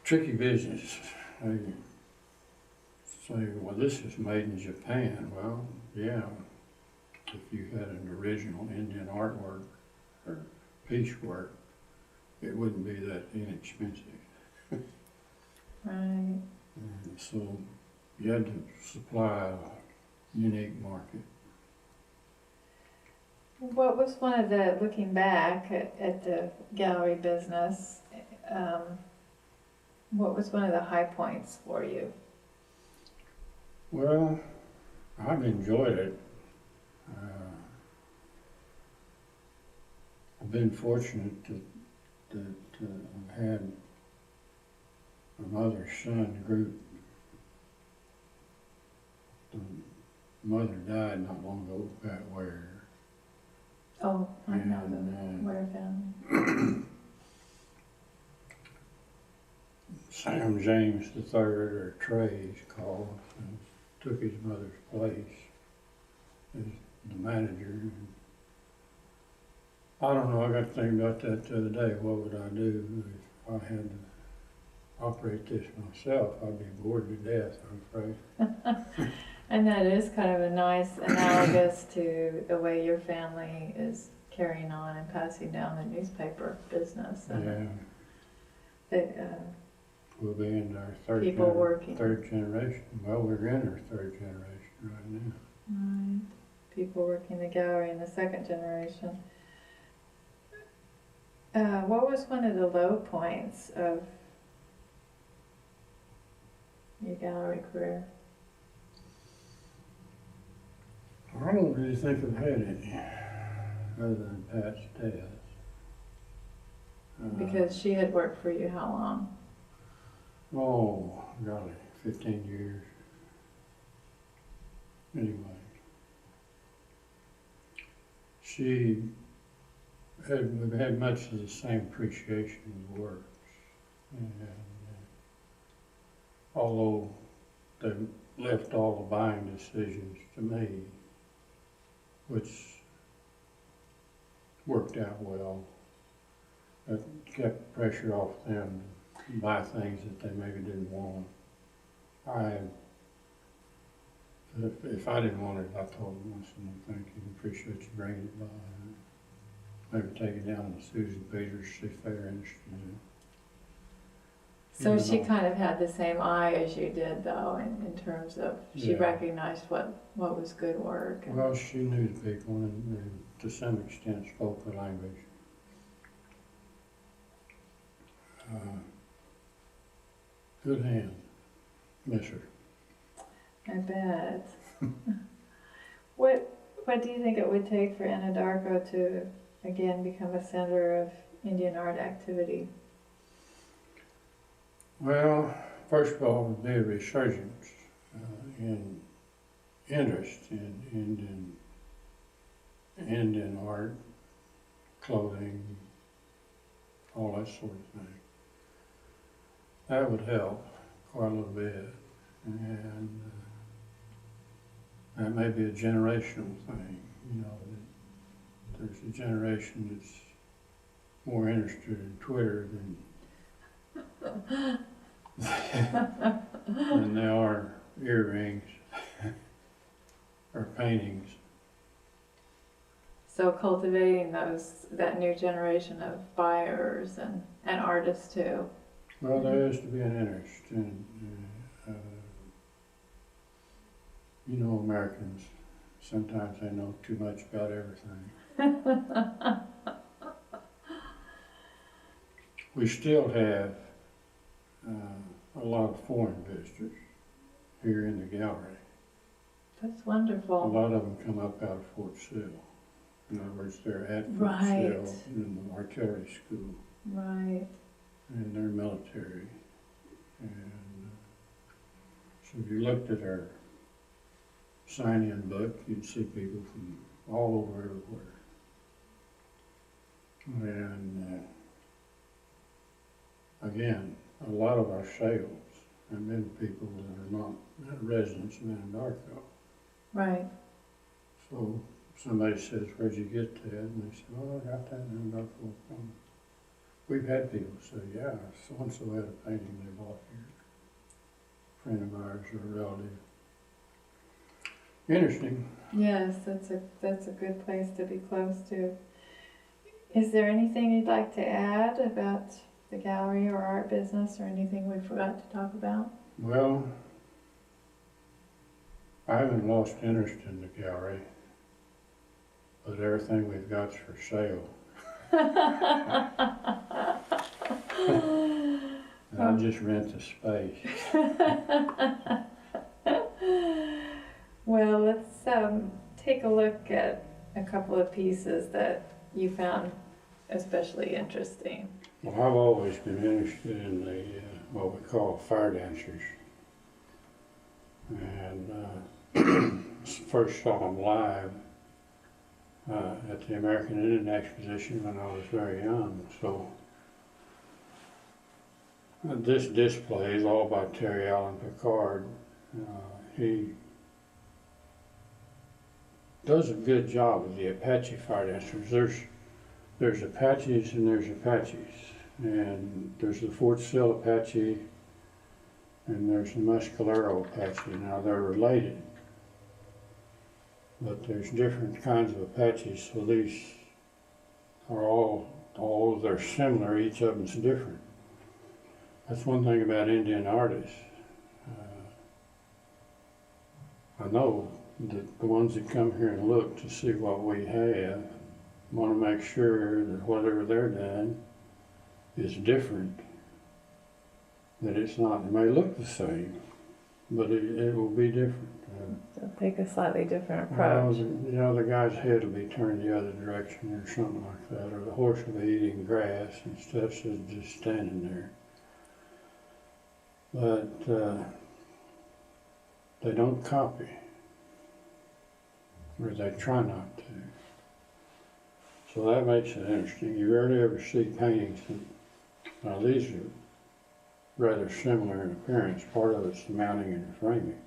Tricky business. They say, well, this is made in Japan. Well, yeah, if you had an original Indian artwork or piecework, it wouldn't be that inexpensive. Right. And so you had to supply a unique market. What was one of the, looking back at the gallery business, what was one of the high points for you? Well, I've enjoyed it. I've been fortunate that I've had my mother's son group. The mother died not long ago, Pat Ware. Oh, I know And, the Ware family. Sam James III, or Trey's called, and took his mother's place as the manager. I don't know, I got to think about that the other day. What would I do if I had to operate this myself? I'd be bored to death, I'm afraid. And that is kind of a nice analogous to the way your family is carrying on and passing down the newspaper business. And Yeah. We'll be in our third generation. Well, we're in our third generation right now. Right. People working the gallery in the second generation. What was one of the low points of your gallery career? I don't really think I've had any, other than Pat's death. Because she had worked for you how long? Oh, golly, 15 years. Anyway, we've had much of the same appreciation of the works. And although they left all the buying decisions to me, which worked out well, it kept pressure off them to buy things that they maybe didn't want. If I didn't want it, I told them, I said, no, thank you, appreciate you bringing it by. Maybe take it down to Susan Peters, see if they're interested in it. So Even she though- kind of had the same eye as you did, though, in terms of she Yeah. recognized what was good work. And Well, she knew the people and to some extent spoke the language. Good hand, miss her. I bet. What do you think it would take for Anadarko to again become a center of Indian art activity? Well, first of all, would be a resurgence in interest in Indian art, clothing, all that sort of thing. That would help quite a little bit, and that may be a generational thing. You know, there's a generation that's more interested in Twitter than they are earrings or paintings. So cultivating that new generation of buyers and artists too. Well, there is to be an interest in, you know, Americans, sometimes they know too much about everything. We still have a lot of foreign visitors here in the gallery. That's A wonderful. lot of them come up out of Fort Sill. In other words, they're at Fort Right. Sill in the artillery school, Right. and they're military. And so if you looked at our sign-in book, you'd see people from all over everywhere. And again, a lot of our sales have been people that are not residents of Anadarko. Right. So somebody says, where'd you get that? And they say, oh, I got that in Anadarko. We've had people say, yeah, so-and-so had a painting they bought here. A friend of ours or a relative. Interesting. Yes, that's a good place to be close to. Is there anything you'd like to add about the gallery or art business, or anything we forgot to talk about? Well, I haven't lost interest in the gallery, but everything we've got's for sale. And I just rent the space. Well, let's take a look at a couple of pieces that you found especially interesting. Well, I've always been interested in the what we call fire dancers, and first saw them live at the American Indian Exposition when I was very young. So this display is all by Terry Allen Picard. He does a good job with the Apache fire dancers. There's Apaches and there's Apaches. And there's the Fort Sill Apache and there's the Mescalero Apache. Now they're related, but there's different kinds of Apaches, so these are all they're similar, each of them's different. That's one thing about Indian artists. I know that the ones that come here and look to see what we have want to make sure that whatever they're doing is different, that it's not, it may look the same, but it will be different. So take a slightly different Well, approach. the guy's head will be turned the other direction or something like that, or the horse will be eating grass instead of just standing there. But they don't copy, or they try not to. So that makes it interesting. You rarely ever see paintings now these are rather similar in appearance. Part of it's the mounting and the framing.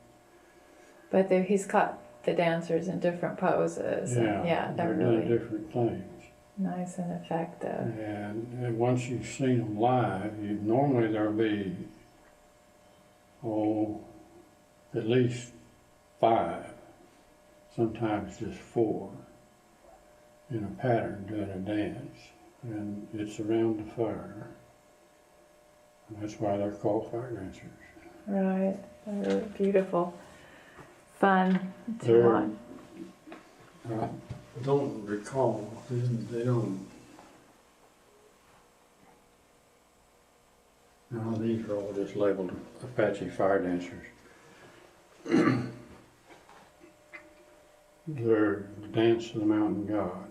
But he's caught the dancers in different poses. Yeah, They're doing really different things. nice and effective. And once you've seen them live, normally there'll be, at least 5, sometimes just 4, in a pattern doing a dance. And it's around the fire. And that's why they're called fire dancers. Right. They're beautiful. Fun to watch. I don't recall, they don't. No, these are all just labeled Apache fire dancers. They're the dance of the mountain god.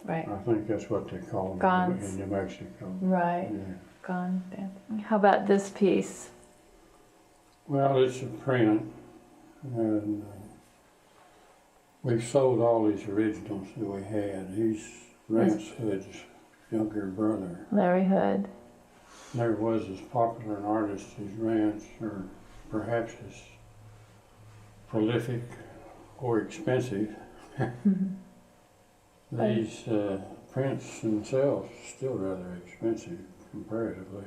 Right. I think that's what they call them Gons. in New Mexico. Right. Yeah. Gone dancing. How about this piece? Well, it's a print, and we've sold all these originals that we had. He's Rance Hood's younger brother. Larry Hood. Never was as popular an artist as Rance, or perhaps as prolific or expensive. These prints themselves are still rather expensive comparatively.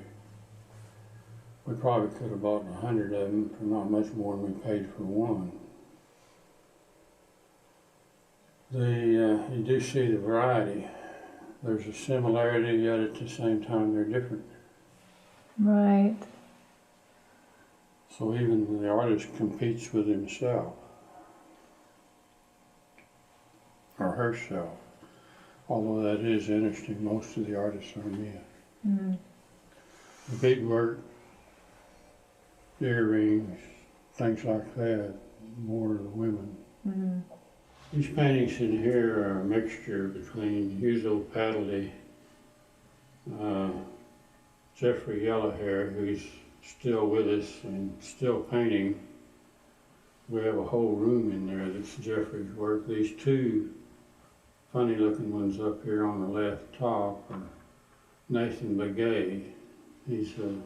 We probably could have bought 100 of them for not much more than we paid for one. You do see the variety. There's a similarity, yet at the same time they're different. Right. So even the artist competes with himself or herself. Although that is interesting, most of the artists are men. Mm. The beadwork, earrings, things like that, more of the women. Mm. These paintings in here are a mixture between Huzo Paddley, Jeffrey Yellowhair, who's still with us and still painting. We have a whole room in there that's Jeffrey's work. These 2 funny looking ones up here on the left top are Nathan Begay. He's from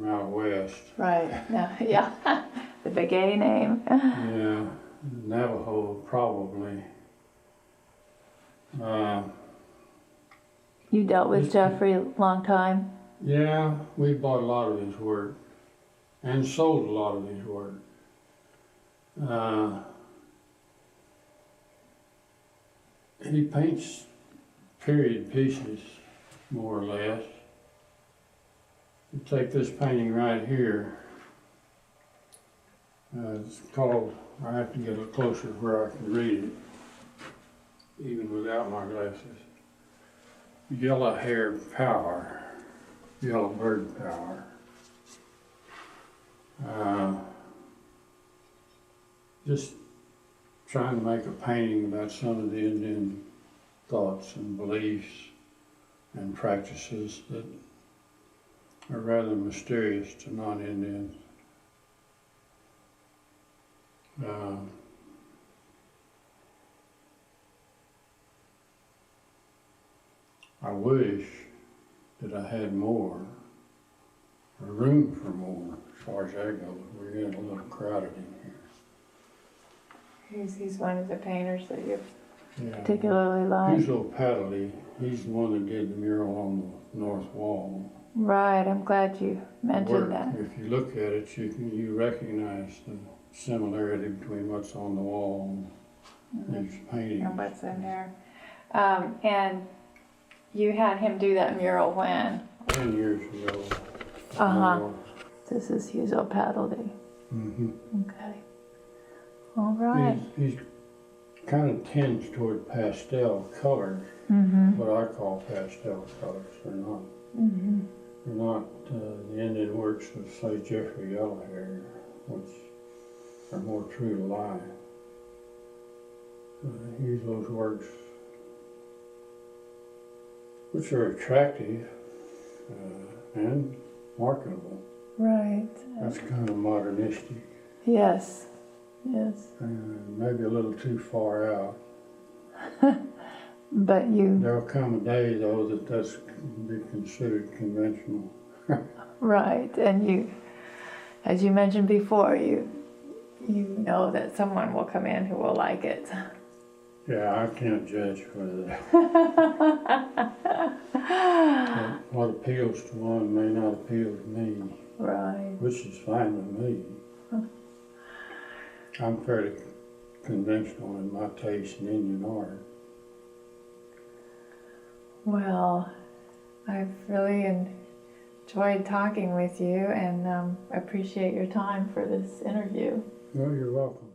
out west. Right. No, yeah. The big A name. Yeah, Navajo probably. You dealt with Jeffrey a long time? Yeah, we bought a lot of his work and sold a lot of his work. He paints period pieces, more or less. You take this painting right here. It's called, I have to get a little closer where I can read it, even without my glasses. Yellow Hair Power, Yellow Bird Power. Just trying to make a painting about some of the Indian thoughts and beliefs and practices that are rather mysterious to non-Indians. I wish that I had more, or room for more, as far as that goes. We're getting a little crowded in here. He's one of the painters that you Yeah. particularly like. Huzo Paddley, he's the one that did the mural on the north wall. Right, I'm glad you mentioned Work, that. if you look at it, you recognize the similarity between what's on the wall and these paintings. And what's in there. And you had him do that mural when? 10 years ago. Uh-huh. This is Huzo Paddley. Mm-hmm. Okay. All right. He's kind of tends toward pastel colors, Mm-hmm. what I call pastel colors. They're not. Mm-hmm. They're not the Indian works of, say, Jeffrey Yellowhair, which are more true to life. Use those works, which are attractive and marketable. Right. That's kind of modernistic. Yes. Yes. Maybe a little too far out. But you. There'll come a day, though, that's be considered conventional. Right, and you, as you mentioned before, you know that someone will come in who will like it. Yeah, I can't judge whether what appeals to one may not appeal to me. Right. Which is fine with me. I'm fairly conventional in my taste in Indian art. Well, I've really enjoyed talking with you, and appreciate your time for this interview. Well, you're welcome.